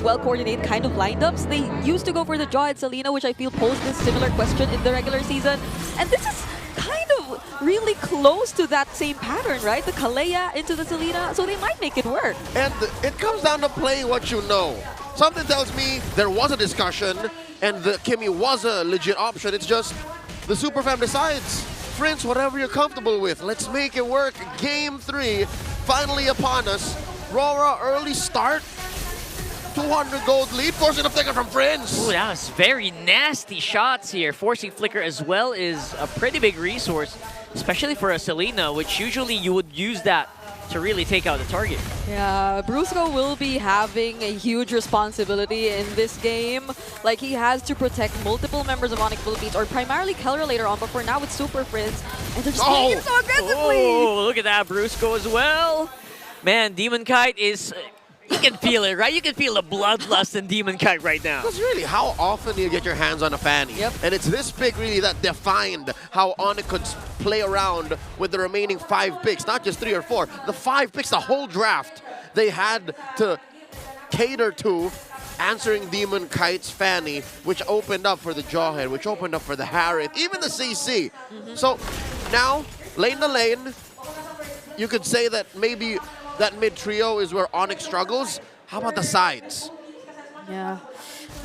well-coordinated kind of lineups. They used to go for the Jaw and Selena, which I feel posed this similar question in the regular season. And this is kind of really close to that same pattern, right? The Kalea into the Selena, so they might make it work. And it comes down to playing what you know. Something tells me there was a discussion and the Kimmy was a legit option. It's just the Superfam decides, Prince, whatever you're comfortable with, let's make it work. Game 3 finally upon us. Aurora early start. 200 gold lead, forcing a flicker from Prince. Ooh, that was very nasty shots here. Forcing flicker as well is a pretty big resource, especially for a Selena, which usually you would use that to really take out the target. Yeah, Brusco will be having a huge responsibility in this game. Like, he has to protect multiple members of ONIC Philippines, or primarily Keller later on, but for now it's Super Prince. And they're just playing it so aggressively! Oh, look at that, Brusco as well. Man, Demon Kite is... You can feel it, right? You can feel the bloodlust in Demon Kite right now. Because really, how often do you get your hands on a Fanny? Yep. And it's this pick really that defined how ONIC could play around with the remaining 5 picks, not just 3 or 4. The 5 picks, the whole draft, they had to cater to answering Demon Kite's Fanny, which opened up for the Jawhead, which opened up for the Harith, even the CC. So now, lane to lane, you could say that maybe that mid trio is where ONIC struggles. How about the sides? Yeah.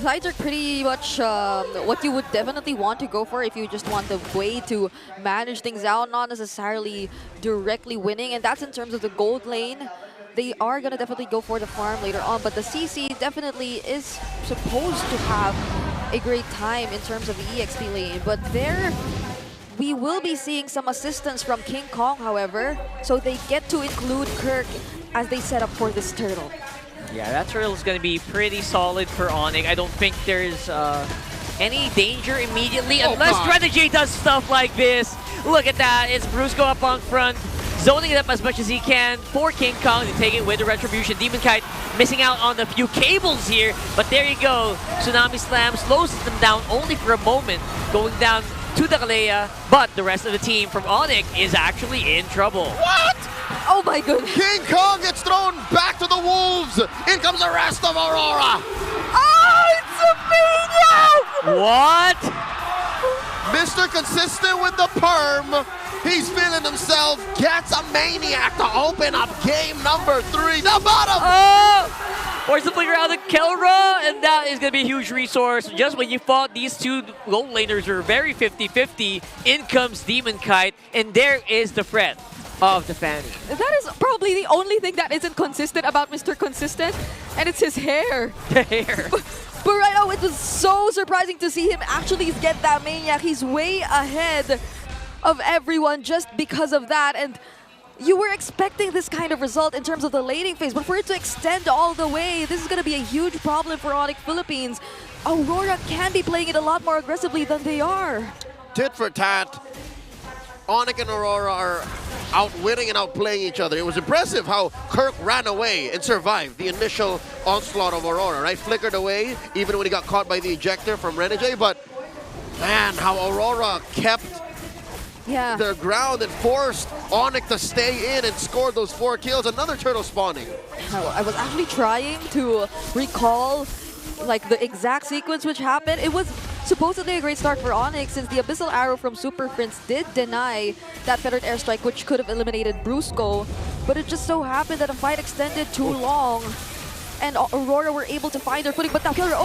Sides are pretty much what you would definitely want to go for if you just want the way to manage things out, not necessarily directly winning. And that's in terms of the gold lane. They are going to definitely go for the farm later on, but the CC definitely is supposed to have a great time in terms of the EXP lane. But there, we will be seeing some assistance from King Kong, however, so they get to include Kirk as they set up for this turtle. Yeah, that turtle is going to be pretty solid for ONIC. I don't think there's any danger immediately unless Strategy does stuff like this. Look at that. It's Brusco up on front, zoning it up as much as he can for King Kong to take it with the Retribution. Demon Kite missing out on a few cables here, but there you go. Tsunami Slam slows them down only for a moment, going down to the Kalea, but the rest of the team from ONIC is actually in trouble. What? Oh my goodness. King Kong gets thrown back to the wolves. In comes the rest of Aurora. Oh, it's a maniac! What? Mr. Consistent with the perm. He's feeling himself. Gets a maniac to open up game number 3. The bottom. Oh! Force the flicker out of Kelra, and that is going to be a huge resource. Just when you thought these two gold laners were very 50-50, in comes Demon Kite, and there is the threat of the Fanny. That is probably the only thing that isn't consistent about Mr. Consistent, and it's his hair. The hair. But right now, it was so surprising to see him actually get that maniac. He's way ahead of everyone just because of that, and you were expecting this kind of result in terms of the laning phase, but for it to extend all the way, this is going to be a huge problem for ONIC Philippines. Aurora can be playing it a lot more aggressively than they are. Tit for tat. ONIC and Aurora are outwitting and outplaying each other. It was impressive how Kirk ran away and survived the initial onslaught of Aurora, right? Flickered away, even when he got caught by the ejector from Renegade, but man, how Aurora kept their ground and forced ONIC to stay in and score those 4 kills. Another turtle spawning. I was actually trying to recall like the exact sequence which happened. It was supposedly a great start for ONIC since the Abyssal Arrow from Super Prince did deny that Feathered Airstrike, which could have eliminated Brusco, but it just so happened that the fight extended too long and Aurora were able to find their footing, but now Killer,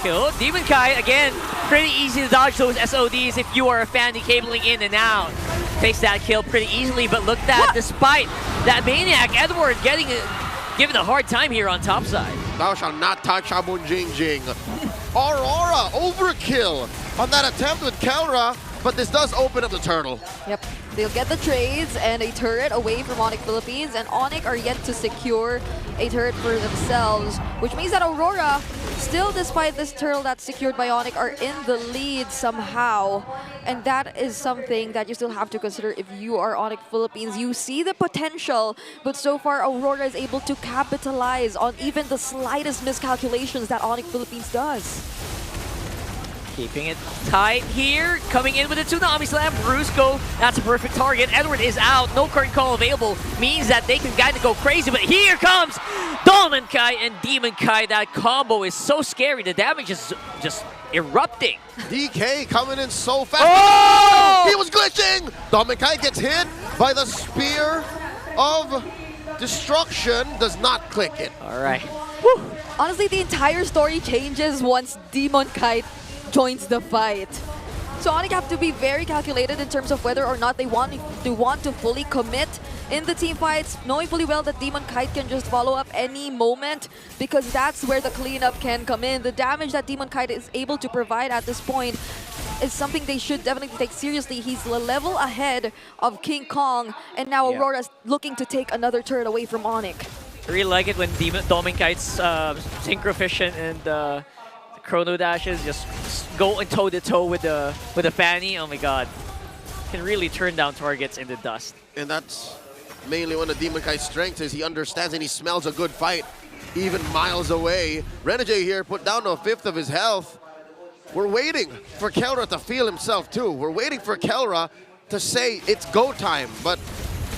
Kill. Demon Kite, again, pretty easy to dodge those SODs if you are a Fanny cabling in and out. Takes that kill pretty easily, but look at that, despite that Maniac, Edward given a hard time here on top side. Thou shalt not touch Abun Jing Jing. Aurora, overkill on that attempt with Kelra, but this does open up the turtle. Yep, they'll get the trades and a turret away from ONIC Philippines, and ONIC are yet to secure a turret for themselves, which means that Aurora, still despite this turtle that's secured by ONIC, are in the lead somehow. And that is something that you still have to consider if you are ONIC Philippines. You see the potential, but so far Aurora is able to capitalize on even the slightest miscalculations that ONIC Philippines does. Keeping it tight here. Coming in with a Tsunami Slam. Brusco, that's a perfect target. Edward is out. No current call available. Means that they can kind of go crazy. But here comes Dolmen Kai and Demon Kai. That combo is so scary. The damage is just erupting. DK coming in so fast. Oh! He was glitching. Dolmen Kai gets hit by the Spear of Destruction. Does not click it. All right. Honestly, the entire story changes once Demon Kite joins the fight. So ONIC have to be very calculated in terms of whether or not they want to fully commit in the team fights, knowing fully well that Demon Kite can just follow up any moment, because that's where the cleanup can come in. The damage that Demon Kite is able to provide at this point is something they should definitely take seriously. He's a level ahead of King Kong, and now Aurora's looking to take another turret away from ONIC. I really like it when Dolmen Kite's Synchrovision and Chrono Dashes just go toe-to-toe with the Fanny. Oh my god. Can really turn down targets in the dust. And that's mainly one of Demon Kai's strengths, is he understands and he smells a good fight even miles away. Renegade here put down to a fifth of his health. We're waiting for Kelra to feel himself too. We're waiting for Kelra to say it's go time, but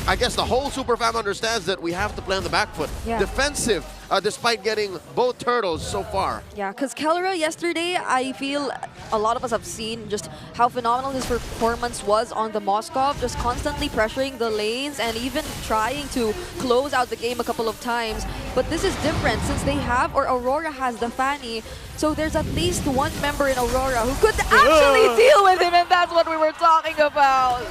I guess the whole Super Fam understands that we have to play on the back foot. Yeah. Defensive, despite getting both turtles so far. Yeah, because Kelra yesterday, I feel a lot of us have seen just how phenomenal his performance was on the Moskov, just constantly pressuring the lanes and even trying to close out the game a couple of times. But this is different since they have, or Aurora has the Fanny, so there's at least one member in Aurora who could actually deal with him, and that's what we were talking about.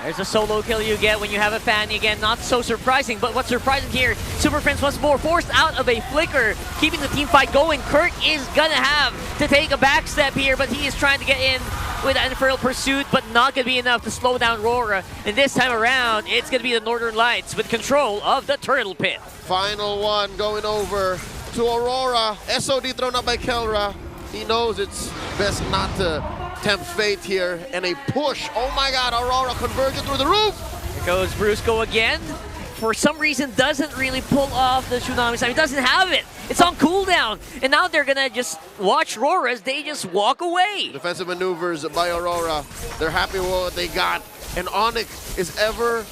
There's a solo kill you get when you have a Fanny again. Not so surprising, but what's surprising here, Super Friends once more forced out of a flicker, keeping the team fight going. Kirk is gonna have to take a back step here, but he is trying to get in with an Infernal Pursuit, but not gonna be enough to slow down Aurora. And this time around, it's gonna be the Northern Lights with control of the Turtle Pit. Final one going over to Aurora. SOD thrown up by Kelra. He knows it's best not to tempt fate here, and a push. Oh my god, Aurora converging through the roof. Here goes Brusco again. For some reason, doesn't really pull off the Tsunami Slam. He doesn't have it. It's on cooldown. And now they're gonna just watch Aurora as they just walk away. Defensive maneuvers by Aurora. They're happy with what they got. And ONIC is ever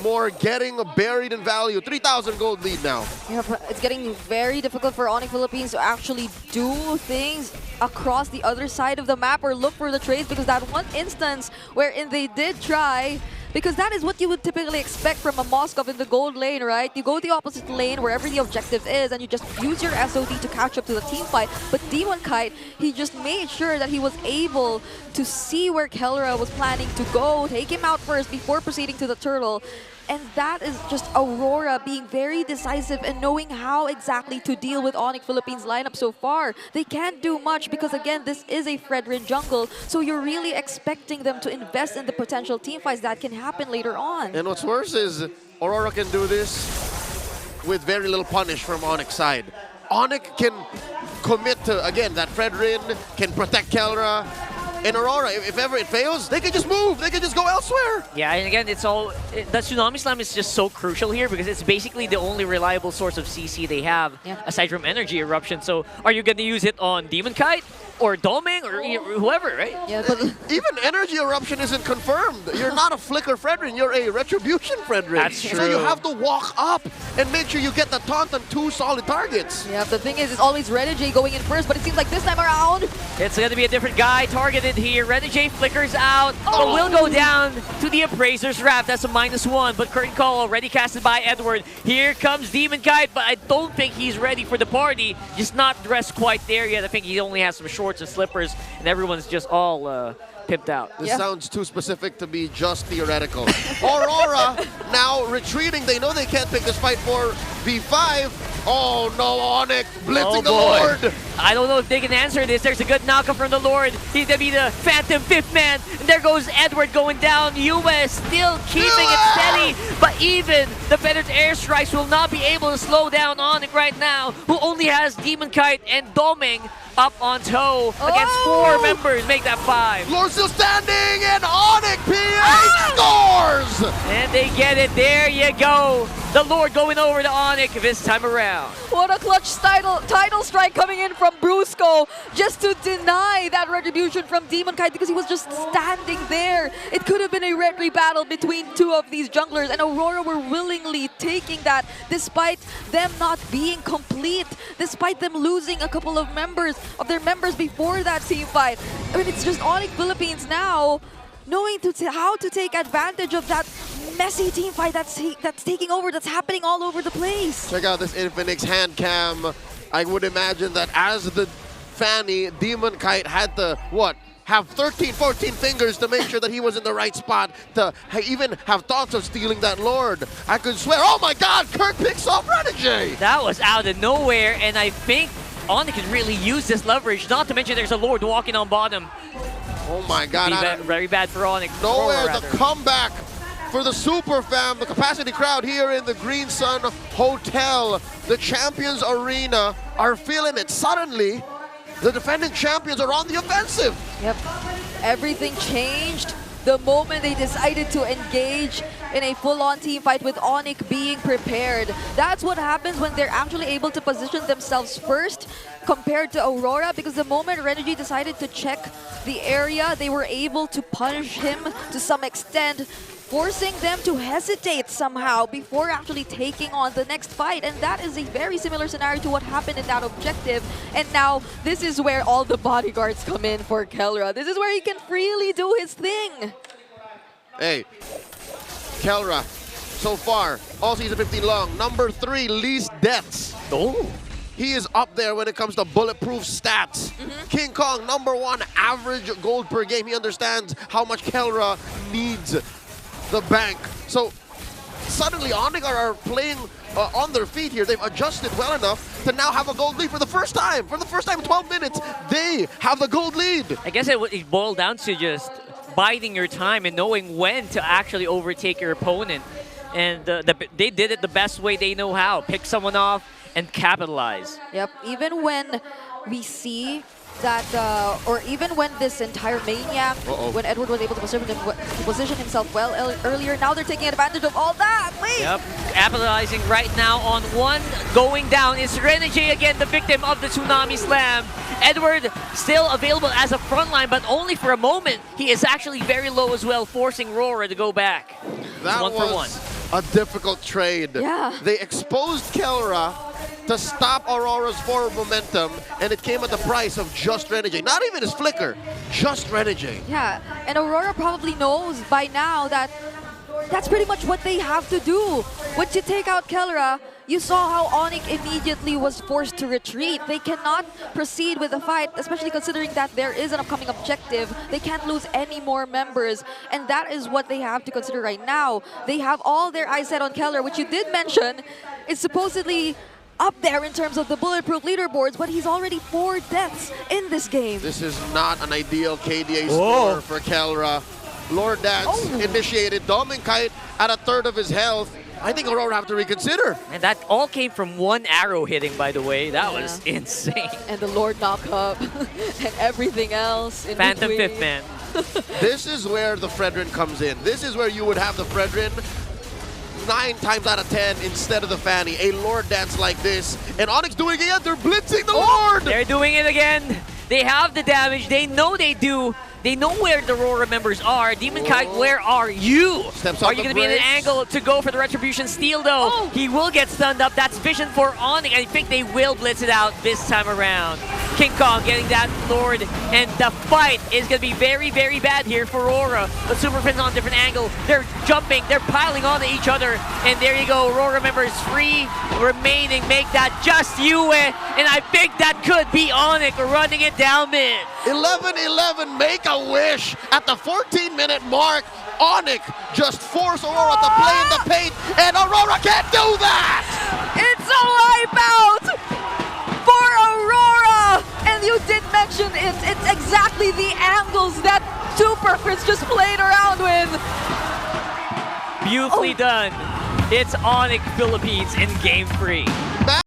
more getting buried in value. 3,000 gold lead now. Yeah, but it's getting very difficult for ONIC Philippines to actually do things across the other side of the map or look for the trades, because that one instance wherein they did try, because that is what you would typically expect from a Moskov in the gold lane, right? You go the opposite lane wherever the objective is and you just use your SOD to catch up to the team fight. But Demon Kite, he just made sure that he was able to see where Kelra was planning to go, take him out first before proceeding to the turtle. And that is just Aurora being very decisive and knowing how exactly to deal with ONIC Philippines lineup so far. They can't do much because, again, this is a Fredrin jungle, so you're really expecting them to invest in the potential team fights that can happen later on. And what's worse is Aurora can do this with very little punish from ONIC's side. ONIC can commit to, again, that Fredrin, can protect Kelra. And Aurora, if ever it fails, they can just move. They can just go elsewhere. Yeah, and again, that Tsunami Slam is just so crucial here because it's basically the only reliable source of CC they have, aside from Energy Eruption. So are you going to use it on Demon Kite or Doming or whoever, right? Yeah, but even Energy Eruption isn't confirmed. You're not a Flicker Fredrin, you're a Retribution Fredrin. That's true. So you have to walk up and make sure you get the taunt on 2 solid targets. yeah, the thing is, it's always Renegade going in first, but it seems like this time around, It's going to be a different guy targeted here. Renegade flickers out, but will go down to the Appraiser's Wrath. That's a -1, but curtain call already casted by Edward. Here comes Demon Kite, but I don't think he's ready for the party. Just not dressed quite there yet. I think he only has some shorts and slippers, and everyone's just all pimped out. This sounds too specific to be just theoretical. Aurora now retreating. They know they can't pick this fight for V5. Oh no, ONIC blitzing the Lord. I don't know if they can answer this. There's a good knockup from the Lord. He's gonna be the Phantom 5th man. And there goes Edward going down. US still keeping it steady. But even the Feathered Airstrikes will not be able to slow down ONIC right now, who only has Demon Kite and Doming up on toe against 4 members. Make that 5. Lord still standing, and ONIC PH scores! And they get it. There you go. The Lord going over to ONIC this time around. What a clutch title strike coming in from Brusco just to deny that retribution from Demon Kite because he was just standing there. It could have been a red battle between two of these junglers, and Aurora were willingly taking that despite them not being complete, despite them losing a couple of their members before that team fight. I mean, it's just ONIC Philippines now knowing how to take advantage of that messy team fight that's taking over, that's happening all over the place. Check out this Infinix hand cam. I would imagine that as the Fanny, Demon Kite had to, have 13, 14 fingers to make sure that he was in the right spot, to even have thoughts of stealing that Lord. I could swear, oh my God, Kirk picks off Renegade! That was out of nowhere, and I think ONIC can really use this leverage, not to mention there's a Lord walking on bottom. Oh my God. Very bad for ONIC. Nowhere the comeback for the Super Fam, the capacity crowd here in the Green Sun Hotel, the Champions Arena, are feeling it. Suddenly, the defending champions are on the offensive. Yep, everything changed the moment they decided to engage in a full-on team fight with ONIC being prepared. That's what happens when they're actually able to position themselves first compared to Aurora, because the moment Renegade decided to check the area, they were able to punish him to some extent, forcing them to hesitate somehow before actually taking on the next fight. And that is a very similar scenario to what happened in that objective. And now, this is where all the bodyguards come in for Kelra. This is where he can freely do his thing. Hey, Kelra, so far, all season 15 long, #3 least deaths. Oh. He is up there when it comes to bulletproof stats. King Kong, #1 average gold per game. He understands how much Kelra needs the bank. So suddenly ONIC are playing on their feet here. They've adjusted well enough to now have a gold lead for the first time. For the first time in 12 minutes, they have the gold lead. I guess it boiled down to just biding your time and knowing when to actually overtake your opponent. And they did it the best way they know how. Pick someone off and capitalize. Yep, even when we see that, or even when this entire Maniac, when Edward was able to position himself well earlier, now they're taking advantage of all that. Wait! Yep, capitalizing right now on one going down. It's Renegade again, the victim of the Tsunami Slam. Edward still available as a frontline, but only for a moment. He is actually very low as well, forcing Aurora to go back. That one was for one. A difficult trade. Yeah. They exposed Kelra to stop Aurora's forward momentum, and it came at the price of just Renegade. Not even his flicker, just Renegade. Yeah, and Aurora probably knows by now that that's pretty much what they have to do. Once you take out Kelra, you saw how ONIC immediately was forced to retreat. They cannot proceed with the fight, especially considering that there is an upcoming objective. They can't lose any more members, and that is what they have to consider right now. They have all their eyes set on Kelra, which you did mention is supposedly up there in terms of the bulletproof leaderboards, but he's already 4 deaths in this game. This is not an ideal KDA score for Kelra. Lord Dance initiated Demon Kite at 1/3 of his health. I think Aurora have to reconsider. And that all came from one arrow hitting, by the way. That was insane. And the Lord knock up and everything else in Phantom between. Fifth Man. This is where the Fredrin comes in. This is where you would have the Fredrin 9 times out of 10 instead of the Fanny. A Lord Dance like this. And ONIC's doing it again. They're blitzing the Lord. They're doing it again. They have the damage. They know they do. They know where the Aurora members are. Demon Kite, where are you? Steps are on you the going to be in an brakes. angle to go for the Retribution Steal, though? He will get stunned up. That's vision for ONIC. I think they will blitz it out this time around. King Kong getting that Lord, and the fight is going to be very, very bad here for Aurora. The Super Friends on a different angle. They're jumping. They're piling onto each other. And there you go. Aurora members free remaining. Make that just you. And I think that could be ONIC running it down mid. 11-11, make a wish. At the 14-minute mark, ONIC just forced Aurora to play in the paint, and Aurora can't do that! It's a wipeout for Aurora! And you did mention it's exactly the angles that Super Fritz just played around with. Beautifully done. It's ONIC Philippines in Game 3.